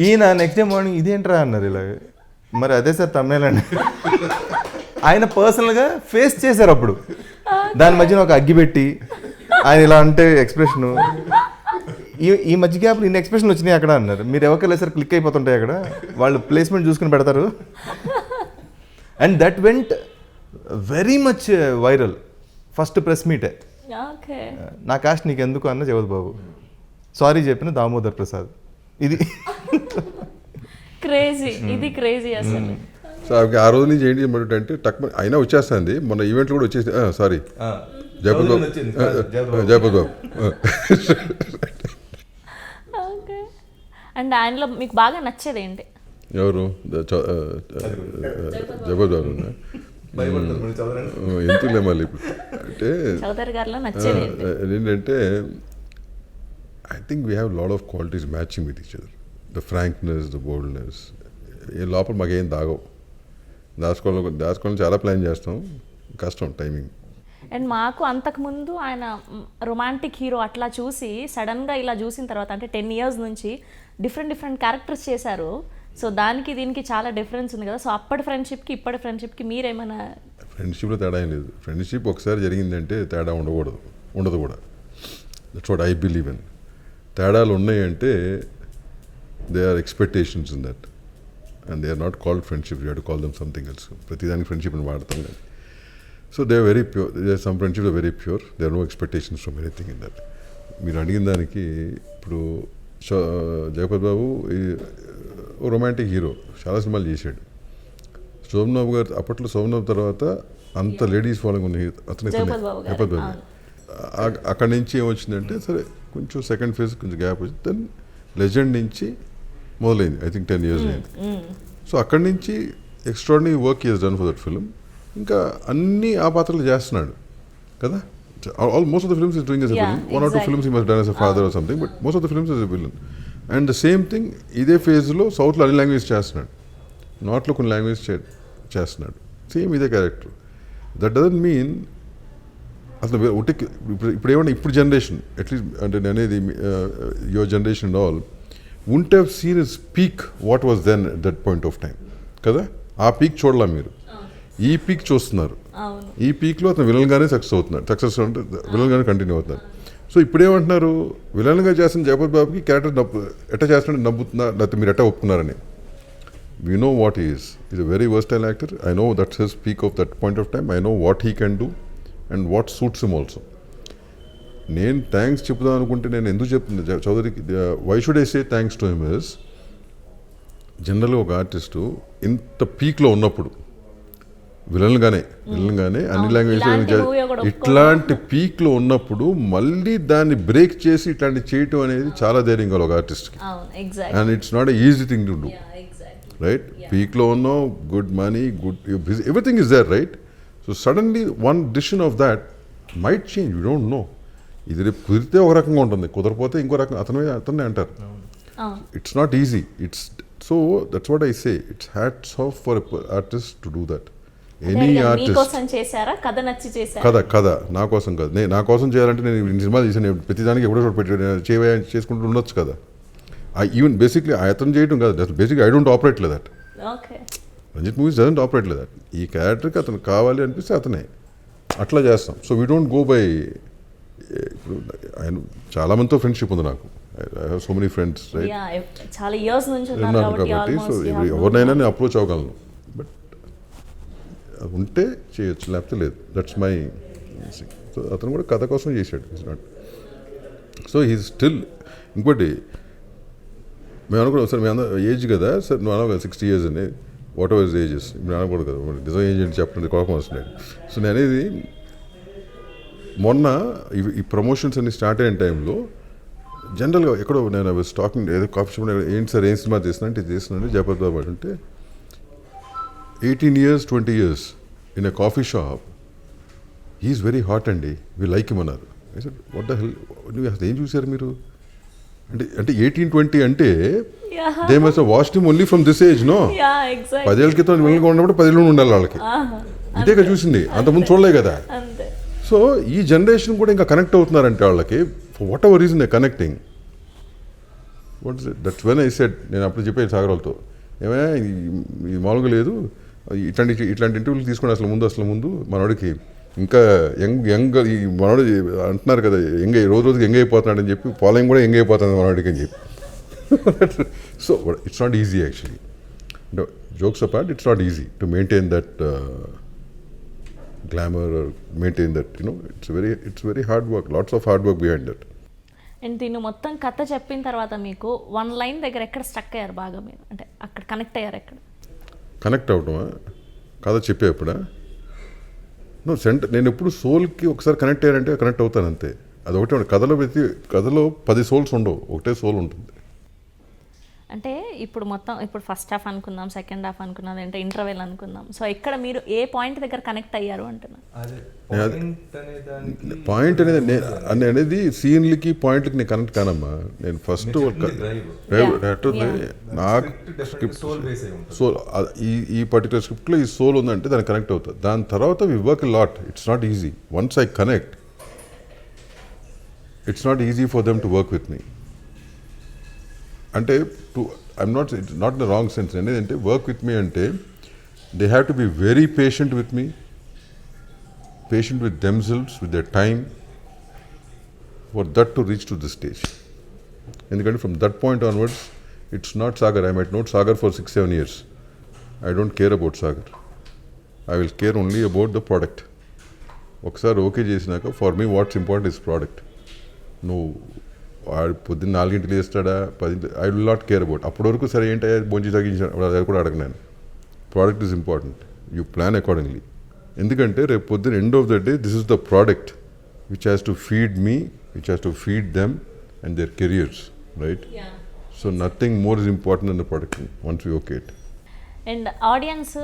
ఈయన నెక్స్ట్ డే మార్నింగ్ ఇదేంట్రా అన్నారు. ఇలా మరి అదే సార్ తమిళండి. ఆయన పర్సనల్గా ఫేస్ చేశారు అప్పుడు. దాని మధ్యన ఒక అగ్గి పెట్టి ఆయన ఇలా అంటే ఎక్స్ప్రెషను, ఈ మధ్య గ్యాప్లో ఇన్ని ఎక్స్ప్రెషన్ వచ్చినాయి అక్కడ అన్నారు. మీరు ఎవరికెళ్ళి సార్ క్లిక్ అయిపోతుంటాయి అక్కడ, వాళ్ళు ప్లేస్మెంట్ చూసుకుని పెడతారు. And that went very much viral. First press మీటే నా కాస్ట్ నీకు ఎందుకు అన్న జగద్బాబు, సారీ చెప్పిన దామోదర్ ప్రసాద్. ఇది క్రేజీ, ఇది క్రేజీ అసలు. సో ఆ రోజు నుంచి ఏంటి అంటే టక్ అయినా వచ్చేస్తుంది. మొన్న ఈవెంట్లు కూడా వచ్చేసి సారీ జయపతి బాబు. అండ్ ఆయనలో మీకు బాగా నచ్చేది ఏంటి? ఎవరు? జయపతి బాబు ఎందుకులే మళ్ళీ ఇప్పుడు అంటే చౌదరి గారిలో నచ్చేది ఏంటంటే I think we have lot of qualities matching with each other. The frankness, the boldness. ఏ లోపల మాకేం దాగవు, దాచుకోవాలని చాలా ప్లాన్ చేస్తాం, కష్టం టైమింగ్. అండ్ మాకు అంతకుముందు ఆయన రొమాంటిక్ హీరో అట్లా చూసి సడన్గా ఇలా చూసిన తర్వాత అంటే 10 years నుంచి డిఫరెంట్ క్యారెక్టర్స్ చేశారు. సో దానికి దీనికి చాలా డిఫరెన్స్ ఉంది కదా. సో అప్పటి ఫ్రెండ్షిప్కి ఇప్పటి ఫ్రెండ్షిప్కి మీరేమైనా? ఫ్రెండ్షిప్లో తేడా ఏం లేదు. ఫ్రెండ్షిప్ ఒకసారి జరిగిందంటే తేడా ఉండదు కూడా. That's what I believe in. తేడాలు ఉన్నాయంటే they are expectations in that. And they are not called friendship, you have to call them something else. ప్రతిదానికి ఫ్రెండ్షిప్ అని వాడతాం కానీ. So they are very pure, some friendship are very pure, they are no expectations from anything in that. మీరు అడిగిన దానికి ఇప్పుడు జగపతి బాబు రొమాంటిక్ హీరో, చాలా సినిమాలు చేశాడు. సోమనాథ్ గారు అప్పట్లో, సోమనాథ్ తర్వాత అంత లేడీస్ ఫాలోయింగ్ ఉన్న అతను జగపతి బాబు. అక్కడి నుంచి ఏమొచ్చిందంటే సరే కొంచెం సెకండ్ ఫేజ్ కొంచెం గ్యాప్ వచ్చింది, దెన్ లెజెండ్ నుంచి మొదలైంది. ఐ థింక్ 10 years అయింది. సో అక్కడి నుంచి extraordinary work is done for that film. ఇంకా అన్ని ఆ పాత్రలు చేస్తున్నాడు కదా. Most of the films he's doing as a villain. One or two films he must have done as a father or something, but most of the films as a villain. And the same thing ఇదే ఫేజ్లో సౌత్లో అన్ని లాంగ్వేజ్ చేస్తున్నాడు, నార్త్లో కొన్ని లాంగ్వేజ్ చేస్తున్నాడు, సేమ్ ఇదే క్యారెక్టర్. దట్ డజంట్ మీన్ అసలు ఇప్పుడు ఏమన్నా ఇప్పుడు జనరేషన్ అట్లీస్ట్ అంటే నేను అనేది your generation and all won't have seen is peak what was then at that point of time కదా. ఆ పీక్ చూడలా మీరు, ఈ పీక్ చూస్తున్నారు. ఈ పీక్లో అతను విలన్గానే సక్సెస్ అంటే విలన్గానే కంటిన్యూ అవుతున్నారు. సో ఇప్పుడేమంటున్నారు, విలన్గా చేస్తున్న జగపతి బాబుకి క్యారెక్టర్ ఎట్ట చేస్తున్నట్టు నవ్వుతున్నా, లేకపోతే మీరు ఎట్ట ఒప్పుకున్నారని. We know what he is. He's a very versatile actor. I know that's his peak of that point of time. I know what he can do and what suits him also. నేను థ్యాంక్స్ చెప్దాం అనుకుంటే నేను ఎందుకు చెప్తున్నా చౌదరికి, why should I say thanks to him is, జనరల్గా ఒక ఆర్టిస్టు ఇంత పీక్లో ఉన్నప్పుడు విలన్గానే అన్ని లాంగ్వేజ్ ఇట్లాంటి పీక్లో ఉన్నప్పుడు మళ్ళీ దాన్ని బ్రేక్ చేసి ఇట్లాంటి చేయటం అనేది చాలా ధైర్యం కావాలి ఒక ఆర్టిస్ట్కి. And it's not a easy thing to do. Right, పీక్లో ఉన్నాం, good money, good everything is there, right. So suddenly one decision of that might change, you don't know. ఇది రేపు కుదిరితే ఒక రకంగా ఉంటుంది, కుదరపోతే ఇంకో రకంగా అతనే అంటారు. It's not easy. It's so that's what I say, it's hats off for artist to do that. Any artist కథ నా కోసం కాదు, నా కోసం చేయాలంటే నేను సినిమా చేశాను, ప్రతిదానికి ఎప్పుడో పెట్టి చేసుకుంటూ ఉండొచ్చు కదా. ఈవెన్ బేసిక్లీ అతను చేయడం కాదు, basically I don't operate like that. Ranjit movies doesn't operate like that. ఈ క్యారెక్టర్కి అతను కావాలి అనిపిస్తే అతనే అట్లా చేస్తాం. So we don't go by. ఇప్పుడు ఆయన చాలా మందితో ఫ్రెండ్షిప్ ఉంది నాకు. I have so many friends, right, చాలా ఇయర్స్ నుంచి కాబట్టి సో ఎవరినైనా నేను అప్రోచ్ అవ్వగలను. బట్ అది ఉంటే చేయొచ్చు, లేకపోతే లేదు. That's my. సో అతను కూడా కథ కోసం చేశాడు. It's not so he's still. ఇంకోటి మేము అనుకున్నాం సార్, మేము అందరూ ఏజ్ కదా సార్, నువ్వు అనవు కదా 60 years అని, వాట్ ఎవర్ ఏజెస్ మేము అనకూడదు కదా, నిజం ఏజ్ అని చెప్పండి, కోపం వస్తున్నాడు. సో నేను అనేది మొన్న ఈ ప్రమోషన్స్ అన్ని స్టార్ట్ అయిన టైంలో జనరల్గా ఎక్కడో నేను టాకింగ్ ఏదో కాఫీ షాప్, ఏంటి సార్ ఏం సినిమా చేస్తున్నా అంటే చేస్తున్నాను జగపతి బాబు అంటే 18 years 20 years in a coffee shop, he is very hot అండి, వీ లైక్ హిమ్ అన్నారు. వాట్ ద హెల్, నువ్వు అసలు ఏం చూసారు మీరు అంటే 18-20 అంటే they must watched him only from this age. No, 10 ఏళ్ళ క్రితం విలన్గా ఉన్నప్పుడు 10 ఏళ్ళు ఉండాలి వాళ్ళకి. ఇదే కదా చూసింది, అంతకుముందు చూడలే కదా. సో ఈ జనరేషన్ కూడా ఇంకా కనెక్ట్ అవుతున్నారంటే వాళ్ళకి, for what ever reason they connecting. What is it, that's when I said, నేను అప్పుడు చెప్పాను సాగర్ వాళ్ళతో, ఏమైనా ఇది మామూలుగా లేదు, ఇట్లాంటి ఇంటర్వ్యూలు తీసుకుని అసలు ముందు మనోడికి ఇంకా యంగ్ ఈ మనోడు అంటున్నారు కదా, రోజుకి యంగ్ అయిపోతున్నాడని చెప్పి, ఫాలోయింగ్ కూడా యంగ్ అయిపోతుంది మనోడికి అని చెప్పి. So it's not easy actually. అంటే jokes apart, it's not easy to maintain that glamour or maintain that, it's very hard work, lots of hard work behind that. And దీన్ని మొత్తం కథ చెప్పిన తర్వాత మీకు 1 line దగ్గర ఎక్కడ స్టక్ అయ్యారు బాగా మీరు, అంటే అక్కడ కనెక్ట్ అయ్యారు ఎక్కడ? కనెక్ట్ అవటమా, కథ చెప్పేప్పుడా? నేను ఎప్పుడు సోల్కి ఒకసారి కనెక్ట్ అయ్యారంటే కనెక్ట్ అవుతాను అంతే. అది ఒకటే. కథలో 10 souls ఉండవు, ఒకటే సోల్ ఉంటుంది. అంటే ఇప్పుడు ఫస్ట్ హాఫ్ అనుకుందాం, సెకండ్ హాఫ్ అనుకుందాం, అంటే ఇంటర్వెల్ అనుకుందాం. సో ఇక్కడ మీరు ఏ పాయింట్ దగ్గర కనెక్ట్ అయ్యారు అంటున్నారు? పాయింట్ అనేది సీన్లకి పాయింట్లకి నేను కనెక్ట్ కానమ్మా. నేను ఫస్ట్ నాకు సోల్, ఈ పర్టికులర్ స్క్రిప్ట్లో ఈ సోల్ ఉందంటే దానికి కనెక్ట్ అవుతుంది. దాని తర్వాత we work lot. It's not easy. Once I connect, it's not easy for them to work with me. అంటే I'm not in the wrong sense. ఏంటంటే వర్క్ విత్ మీ అంటే they have to be very patient with me, patient with themselves, with their time, for that to reach to this stage. ఎందుకంటే from that point onwards it's not Sagar. I might not Sagar for 6-7 years. I don't care about Sagar, I will care only about the product. ఒకసారి ఓకే చేసినాక for me what's important is product. నువ్వు వాడు పొద్దున్న 4 లేస్తాడా 10, I will not care about. అప్పటి వరకు సరే ఏంటి బొంచి తగ్గించాను అది కూడా అడగనాను. Product is important, you plan accordingly. ఎందుకంటే రేపు పొద్దున్న end of the day this is the product which has to feed me, which has to feed them and there careers, right? So nothing more is important then the product once you okay it. And audience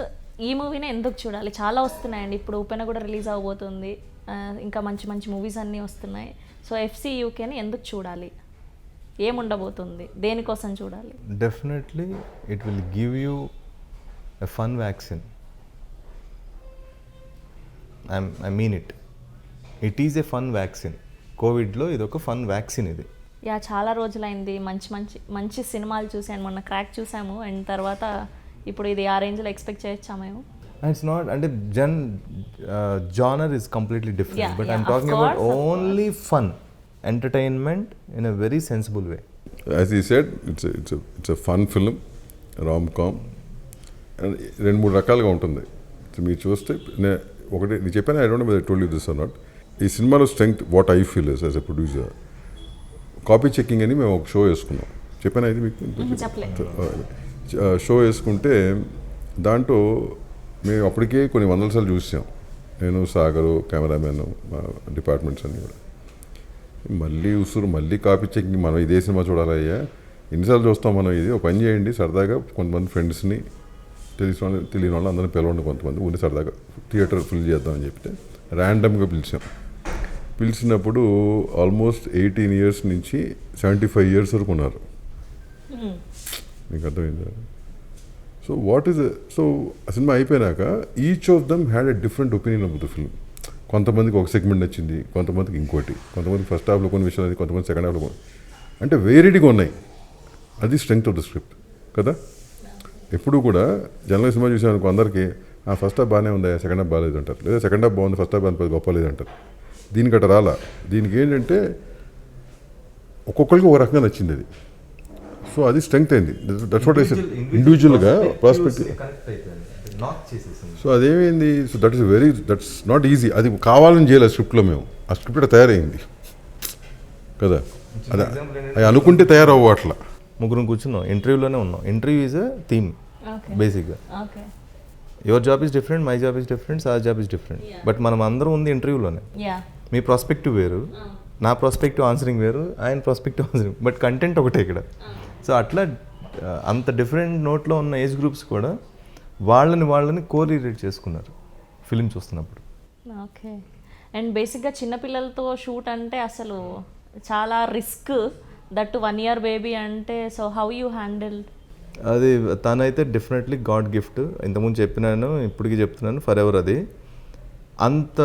ఈ మూవీని ఎందుకు చూడాలి? చాలా వస్తున్నాయండి, ఇప్పుడు ఉపెన కూడా రిలీజ్ అవబోతుంది, ఇంకా మంచి మంచి మూవీస్ అన్నీ వస్తున్నాయి. సో FCUKని ఎందుకు చూడాలి? ఏముండబోతుంది? దేనికోసం చూడాలి? Definitely it will give you a fun vaccine. I mean it. It is a fun vaccine. కోవిడ్లో ఇది ఒక ఫన్ వ్యాక్సిన్. ఇది చాలా రోజులైంది మంచి మంచి మంచి సినిమాలు చూసాను, మొన్న క్రాక్ చూసాము, అండ్ తర్వాత ఇప్పుడు ఇది ఆ రేంజ్లో ఎక్స్పెక్ట్ చేయొచ్చా మేము? ఇట్స్ నాట్ అంటే genre is completely different, Yeah, but yeah, I'm of talking about course, of only fun entertainment in a very sensible way. As he said, it's a fun film, rom-com, and 2-3 రకాలుగా ఉంటుంది. మీరు చూస్తే ఒకటి నేను చెప్పాను, I don't know whether I told you this or not. ఈ సినిమాలో strength what I feel is as a producer, copy checking అని మేము ఒక షో వేసుకున్నాం. చెప్పాను ఇది మీకు. షో వేసుకుంటే దాంట్లో మేము అప్పటికే కొన్ని 100 సార్లు చూసాం, నేను, సాగరు, కెమెరామెన్, మా డిపార్ట్మెంట్స్ అన్నీ కూడా. మళ్ళీ ఉసురు మళ్ళీ కాపీ చెక్కింగ్, మనం ఇదే సినిమా చూడాలయ్యా, ఎన్నిసార్లు చూస్తాం మనం, ఇది ఒక పని చేయండి, సరదాగా కొంతమంది ఫ్రెండ్స్ని తెలియని వాళ్ళు అందరినీ పిలవండి, కొంతమంది ఉండి సరదాగా థియేటర్ ఫిల్ చేద్దామని చెప్తే ర్యాండమ్గా పిలిచాం. పిలిచినప్పుడు ఆల్మోస్ట్ 18 years నుంచి 75 years వరకు ఉన్నారు. మీకు అర్థమైందా? సో సో ఆ సినిమా అయిపోయినాక each of them had a different opinion of the film. కొంతమందికి ఒక సెగ్మెంట్ నచ్చింది, కొంతమందికి ఇంకోటి, కొంతమంది ఫస్ట్ హాఫ్లో కొన్ని విషయాలు, కొంతమంది సెకండ్ హాఫ్లో కొన్ని, అంటే వేరీడ్గా ఉన్నాయి. అది స్ట్రెంగ్త్ ఆఫ్ ద స్క్రిప్ట్ కదా. ఎప్పుడు కూడా జనరల్ సినిమా చూసాను అందరికీ ఫస్ట్ హాఫ్ బాగానే ఉంది, సెకండ్ హాఫ్ బాగాలేదు అంటారు, లేదా సెకండ్ హాఫ్ బాగుంది, ఫస్ట్ హాఫ్ బాగా గొప్ప లేదు అంటారు. దీనికి అట్లా రాలా. దీనికి ఏంటంటే ఒక్కొక్కరికి ఒక రకంగా నచ్చింది అది. సో అది స్ట్రెంగ్త్ అయింది. దట్స్ వాట్ ఐ సెడ్, ఇండివిజువల్గా ప్రాస్పెక్టివ్. సో అదేమైంది, సో దట్స్ నాట్ ఈజీ. అది కావాలని చేయాలి స్క్రిప్ట్లో మేము, ఆ స్క్రిప్ట్ అట్లా తయారైంది కదా. అది అది అనుకుంటే తయారవ్వ అట్లా. ముగ్గురం కూర్చున్నాం, ఇంటర్వ్యూలోనే ఉన్నాం. ఇంటర్వ్యూ ఈజ్ అ థీమ్ బేసిక్గా. Your job is different, my job is different, sir job is different, but మనం అందరం ఉంది ఇంటర్వ్యూలోనే. మీ ప్రాస్పెక్టివ్ వేరు, నా ప్రాస్పెక్టివ్ ఆన్సరింగ్ వేరు, ఆయన ప్రాస్పెక్టివ్ ఆన్సరింగ్, బట్ కంటెంట్ ఒకటే ఇక్కడ. సో అట్లా అంత డిఫరెంట్ నోట్లో ఉన్న ఏజ్ గ్రూప్స్ కూడా వాళ్ళని కోరిలేట్ చేసుకున్నారు ఫిలిం చూస్తున్నప్పుడు. ఓకే. అండ్ బేసిక్గా చిన్నపిల్లలతో షూట్ అంటే అసలు చాలా రిస్క్, దట్ 1 year బేబీ అంటే. So how you handle? అది తనైతే డెఫినెట్లీ గాడ్ గిఫ్ట్. ఇంతకుముందు చెప్పినాను, ఇప్పటికీ చెప్తున్నాను, ఫర్ ఎవర్. అది అంత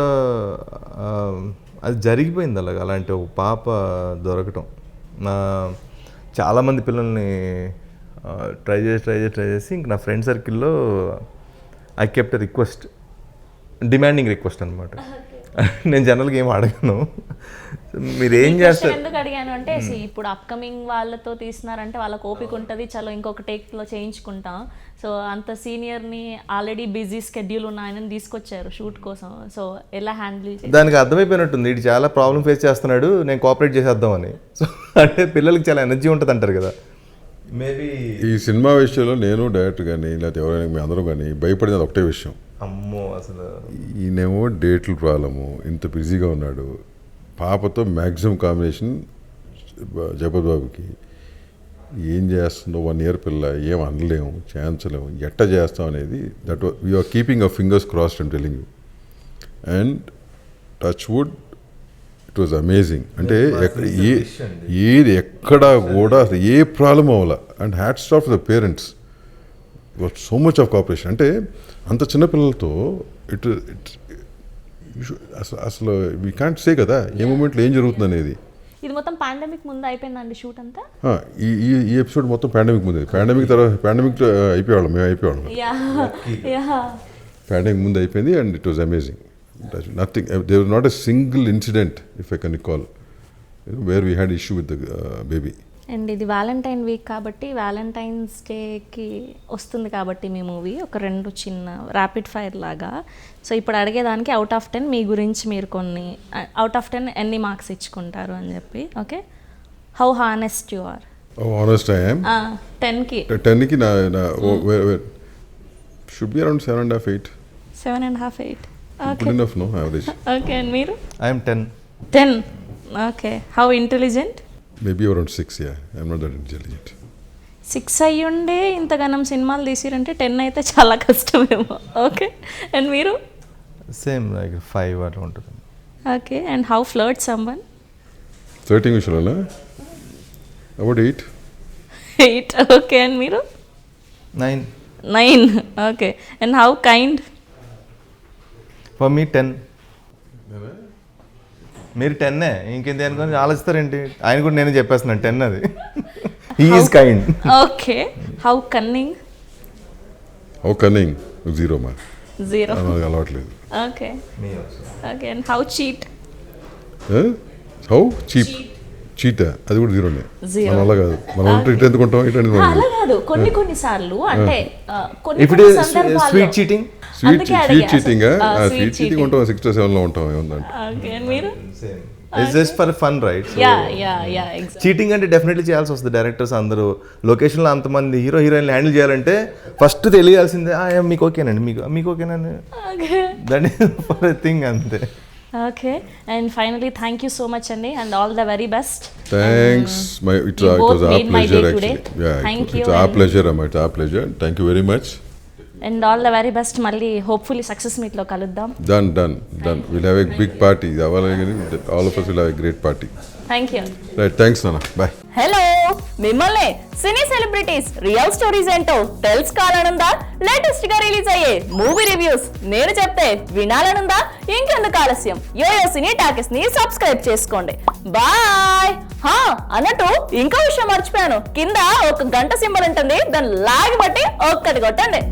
అది జరిగిపోయింది అలాంటి ఒక పాప దొరకటం. చాలామంది పిల్లల్ని ట్రై చేసి ఇంక నా ఫ్రెండ్ సర్కిల్లో I kept request, demanding request అనమాట. నేను జనరల్గా ఏం అడగను, మీరు ఏం చేస్తారు. ఎందుకు అడిగాను అంటే, ఇప్పుడు అప్కమింగ్ వాళ్ళతో తీసినారంటే వాళ్ళకి ఓపిక ఉంటుంది, చలో ఇంకొక టేక్లో చేయించుకుంటాం. సో అంత సీనియర్ని ఆల్రెడీ బిజీ స్కెడ్యూల్ ఉన్న ఆయనని తీసుకొచ్చారు షూట్ కోసం. సో ఎలా హ్యాండిల్ చేయాలి? దానికి అర్థమైపోయినట్టుంది, ఇది చాలా ప్రాబ్లం ఫేస్ చేస్తున్నాడు, నేను కోఆపరేట్ చేసేద్దామని. సో అంటే పిల్లలకి చాలా ఎనర్జీ ఉంటుంది అంటారు కదా. మేబీ ఈ సినిమా విషయంలో నేను డైరెక్టర్ కానీ లేకపోతే ఎవరైనా మీ అందరూ కానీ భయపడినది ఒకటే విషయం. అమ్మో అసలు ఈయనేమో డేట్లు ప్రాబ్లము, ఇంత బిజీగా ఉన్నాడు, పాపతో మ్యాక్సిమం కాంబినేషన్ జగపతి బాబుకి, ఏం చేస్తుందో 1 year పిల్ల, ఏం అనలేము, చేయించలేము, ఎట్ట చేస్తాం అనేది. That we are keeping our fingers crossed I'm telling you. And touch wood, it was amazing. అంటే ఏది ఎక్కడా కూడా అసలు ఏ ప్రాబ్లం అవ్వాల. And hats off the parents, so much of cooperation. అంటే అంత చిన్నపిల్లలతో అసలు వీ కాంట్ సే కదా ఏ మూమెంట్లో ఏం జరుగుతుంది అనేది. ఇది మొత్తం పాండమిక్ ముందు అయిపోయిందండి షూట్ అంతా? ఈ ఎపిసోడ్ మొత్తం పాండమిక్ ముందు, పాండమిక్ తర్వాత పాండమిక్ అయిపోయేవాళ్ళం, మేము అయిపోయేవాళ్ళం. పాండమిక్ ముందు అయిపోయింది. And it was amazing. Nothing, there was not a single incident, if I can recall, where we had issue with the baby. And ఇది వ్యాలంటైన్ వీక్ కాబట్టి వ్యాలంటైన్స్ డేకి వస్తుంది కాబట్టి మీ మూవీ ఒక 2 చిన్న ర్యాపిడ్ ఫైర్ లాగా. సో ఇప్పుడు అడిగేదానికి అవుట్ ఆఫ్ 10 మీ గురించి మీరు కొన్ని అవుట్ ఆఫ్ 10 ఎన్ని మార్క్స్ ఇచ్చుకుంటారు అని చెప్పి. Okay, how honest you are? Honest I am. 10కి 10కి నా should be around 7.5 8. 7.5 8. Good enough, no? Average. Okay, and మీరు? I'm 10. 10. Okay, how intelligent? Maybe around 6, yeah. I'm not that intelligent. 6 అయ్యుండే ఇంతగానం సినిమాలు తీసిరంటే 10 అయితే చాలా కష్టమేమో. ఓకే, అండ్ మీరు? సేమ్ లైక్ 5 అట్లా ఉంటుంది. Okay, and how flirt someone? 13 విషయాలు about 8. 8. ఓకే, అండ్ మీరు? 9. 9. Okay, and how kind? For me 10. మీరు 10 ఇంకేంటి అనుకొని ఆలోచిస్తారేంటి? ఆయన కూడా నేను చెప్పేస్తున్నాను 10 అది. He is kind. Okay, how cunning? How cunning? 0 ma. 0. నాకు అలవాట్లేదు. Okay, okay, and how cheat? How cheap? చీటా అది కూడా 0నే. Zero. మనం అలా కాదు, మనం ఇటు ఎందుకుంటాం ఇటు అలా కాదు, కొన్ని సార్లు అంటే if it is sweet cheating. Sweet cheating. Sweet cheating ఉంటాం 6 to 7లో ఉంటాం ఏముందంటే. ఓకే, అండ్ మీరు? It's just for fun right? Yeah exactly. Cheating అంటే డెఫినెట్లీ చేయాల్సి వస్తుంది. డైరెక్టర్స్ అందరూ లొకేషన్లో అంతమంది హీరో హీరోయిన్ హ్యాండిల్ చేయాలంటే ఫస్ట్ తెలియాల్సిందే మీకు ఓకేనండి, మీకు ఓకేనండి. Okay, that is for a thing అంతే. Okay, and finally thank you so much అండి, and all the very best. Thanks. It You was both our made my pleasure day actually. today. Yeah, Thank you, it's our and- pleasure, Amma. It's our pleasure. Thank you very much. And all the very best. మళ్ళీ హోప్ఫుల్లీ సక్సెస్ మీట్లో కలుద్దాం. Done. We'll have a big party. All of us will have a great party. Thank you. Right. Thanks, Nana. Bye. Hello, మిమ్మల్ని సినీ సెలబ్రిటీస్ రియల్ స్టోరీస్ ఏంటో తెలుసుకోవాలనుందా? లేటెస్ట్ గా రిలీజ్ అయ్యే మూవీ రివ్యూస్ నేను చెప్తే వినాలనుందా? ఇంకెందుకు ఆలస్యం, యోయో సినీ టాకీస్ ని సబ్స్క్రైబ్ చేసుకోండి. బాయ్. అన్నట్టు ఇంకో విషయం మర్చిపోయాను, కింద ఒక గంట సింబల్ ఉంటుంది, దాన్ని లాగి బట్టి ఒక్కటి కొట్టండి.